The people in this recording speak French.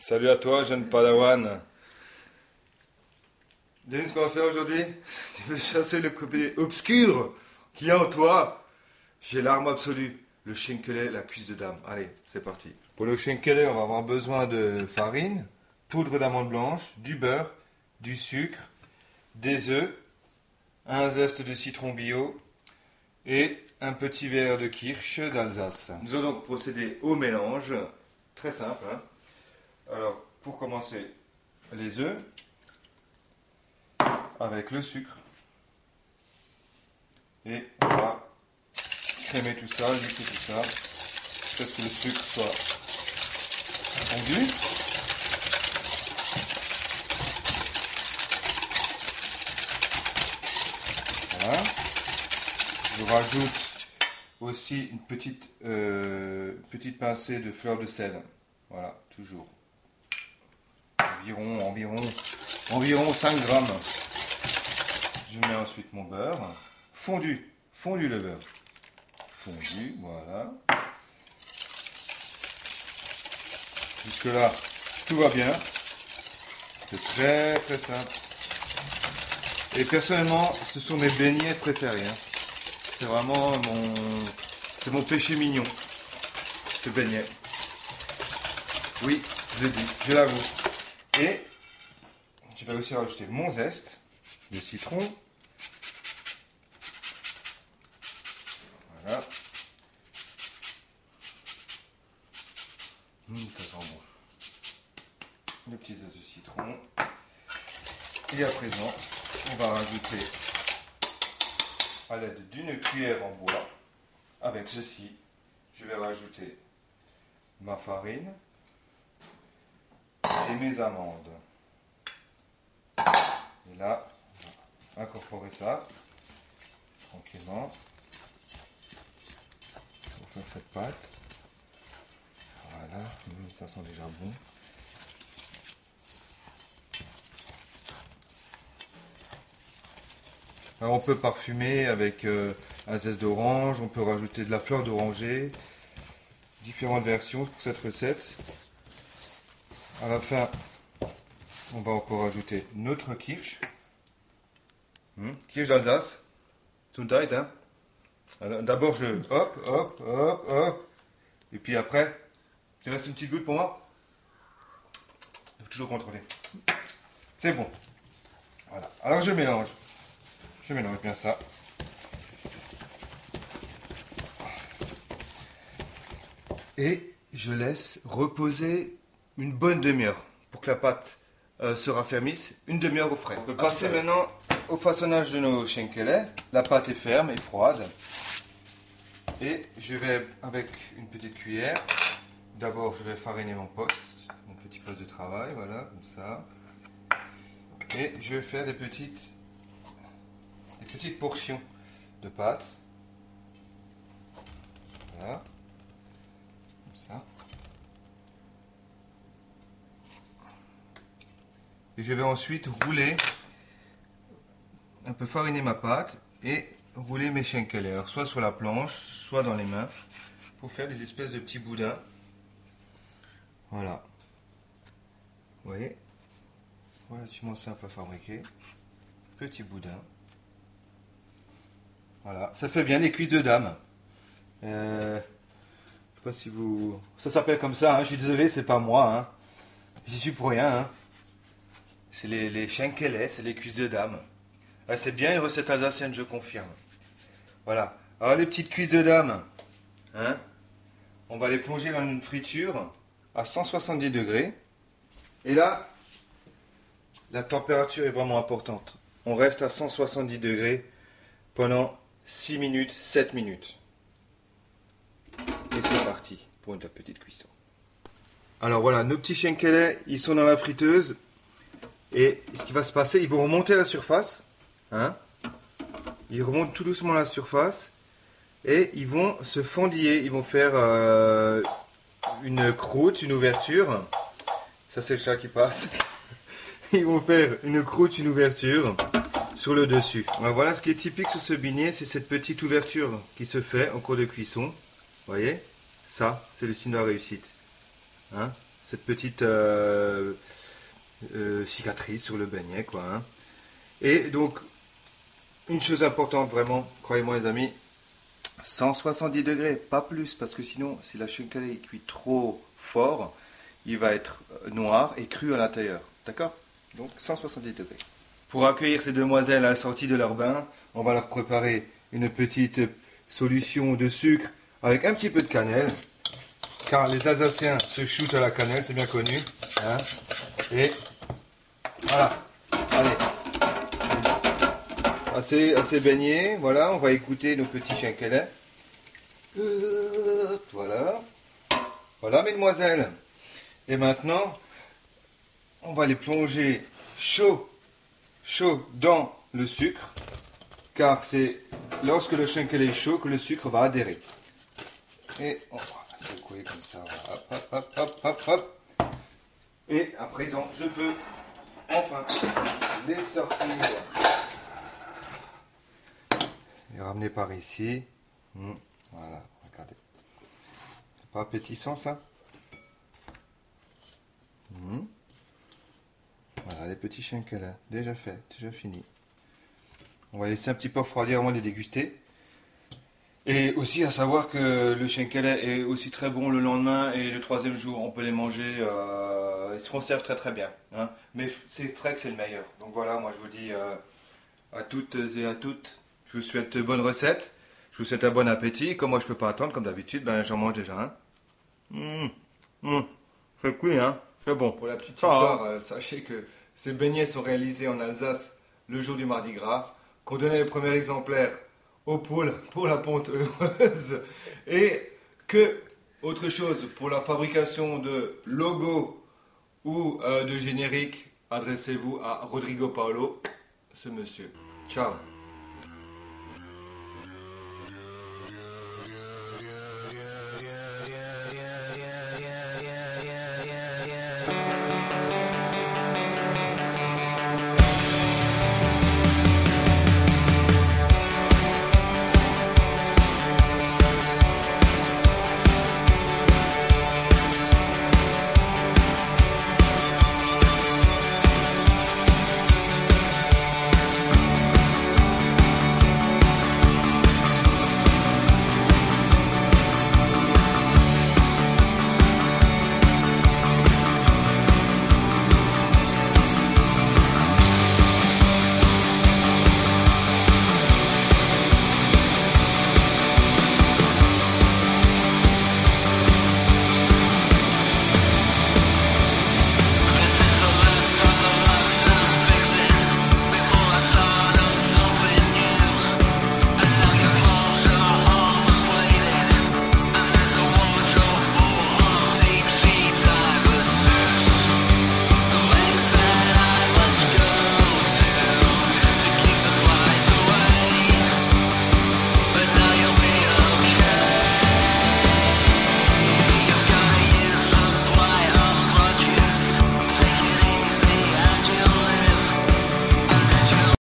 Salut à toi, jeune padawan. Denis, ce qu'on va faire aujourd'hui? Tu veux chasser le côté obscur qu'il y a en toi? J'ai l'arme absolue, le schenkelé, la cuisse de dame. Allez, c'est parti. Pour le schenkelé, on va avoir besoin de farine, poudre d'amande blanche, du beurre, du sucre, des œufs, un zeste de citron bio et un petit verre de kirsch d'Alsace. Nous allons donc procéder au mélange. Très simple, hein. Alors, pour commencer, les œufs avec le sucre. Et on va crémer tout ça, mixer tout ça, jusqu'à ce que le sucre soit fondu. Voilà. Je rajoute aussi une petite pincée de fleur de sel. Voilà, toujours. Environ 5 grammes. Je mets ensuite mon beurre. Fondu le beurre. Fondu, voilà. Jusque là, tout va bien. C'est très très simple. Et personnellement, ce sont mes beignets préférés, hein. C'est vraiment mon péché mignon, ce beignet. Oui, je le dis, je l'avoue. Et je vais aussi rajouter mon zeste de citron. Voilà. Ça sent bon. Le petit zeste de citron. Et à présent, on va rajouter à l'aide d'une cuillère en bois, avec ceci, je vais rajouter ma farine et mes amandes. Et là, on va incorporer ça tranquillement pour faire cette pâte. Voilà, ça sent déjà bon. Alors on peut parfumer avec un zeste d'orange, on peut rajouter de la fleur d'oranger, différentes versions pour cette recette. À la fin, on va encore rajouter notre kirsch. Kirsch d'Alsace. Gesundheit, hein. D'abord hop. Et puis après, tu restes une petite goutte pour moi? Il faut toujours contrôler. C'est bon. Voilà. Alors je mélange. Je mélange bien ça. Et je laisse reposer une bonne demi-heure pour que la pâte se raffermisse, une demi-heure au frais. On peut passer maintenant au façonnage de nos schenkelés. La pâte est ferme et froide. Et je vais, avec une petite cuillère, d'abord je vais fariner mon petit poste de travail, voilà, comme ça. Et je vais faire des petites portions de pâte. Voilà. Comme ça. Et je vais ensuite rouler, un peu fariner ma pâte et rouler mes schenkelés. Alors soit sur la planche, soit dans les mains, pour faire des espèces de petits boudins. Voilà. Vous voyez, relativement simple à fabriquer. Petit boudin. Voilà, ça fait bien les cuisses de dame. Je sais pas si vous... Ça s'appelle comme ça, hein. Je suis désolé, c'est pas moi, hein. J'y suis pour rien, hein. C'est les schenkelés, c'est les cuisses de dame. Ah, c'est bien une recette alsacienne, je confirme. Voilà. Alors les petites cuisses de dame, hein, on va les plonger dans une friture à 170 degrés. Et là, la température est vraiment importante. On reste à 170 degrés pendant 6 minutes, 7 minutes. Et c'est parti pour une petite cuisson. Alors voilà, nos petits schenkelés, ils sont dans la friteuse. Et ce qui va se passer, ils vont remonter à la surface. Hein, ils remontent tout doucement à la surface. Et ils vont se fendiller. Ils vont faire une croûte, une ouverture. Ça, c'est le chat qui passe. Ils vont faire une croûte, une ouverture sur le dessus. Alors voilà, ce qui est typique sur ce beignet, c'est cette petite ouverture qui se fait en cours de cuisson. Vous voyez? Ça, c'est le signe de la réussite. Hein, cette petite cicatrice sur le beignet, quoi. Hein. Et donc, une chose importante, vraiment, croyez-moi les amis, 170 degrés, pas plus, parce que sinon, si la Schinken est cuite trop fort, il va être noir et cru à l'intérieur. D'accord? Donc 170 degrés. Pour accueillir ces demoiselles à la sortie de leur bain, on va leur préparer une petite solution de sucre avec un petit peu de cannelle. Car les Alsaciens se shootent à la cannelle, c'est bien connu. Hein? Et voilà. Allez. Assez baigné. Voilà, on va écouter nos petits Schinken. Voilà. Voilà, mesdemoiselles. Et maintenant, on va les plonger chaud dans le sucre, car c'est lorsque le Schinken est chaud que le sucre va adhérer. Et on va secouer comme ça, hop, hop, hop, hop, hop, hop. Et à présent, je peux enfin les sortir. Les ramener par ici. Voilà, regardez. C'est pas appétissant ça? Voilà les petits Schinken, déjà fait, déjà fini. On va laisser un petit peu refroidir avant de les déguster. Et aussi à savoir que le Schinken est aussi très bon le lendemain et le troisième jour, on peut les manger. Ils se conservent très très bien. Hein. Mais c'est frais que c'est le meilleur. Donc voilà, moi je vous dis à toutes et à toutes, je vous souhaite de bonnes recettes. Je vous souhaite un bon appétit. Comme moi je peux pas attendre, comme d'habitude, ben j'en mange déjà un. C'est cool, hein. C'est bon. Pour la petite histoire, sachez que ces beignets sont réalisés en Alsace le jour du Mardi Gras, qu'on donnait les premiers exemplaires aux poules pour la ponte heureuse, et que, autre chose, pour la fabrication de logos ou de génériques, adressez-vous à Rodrigo Paolo, ce monsieur. Ciao.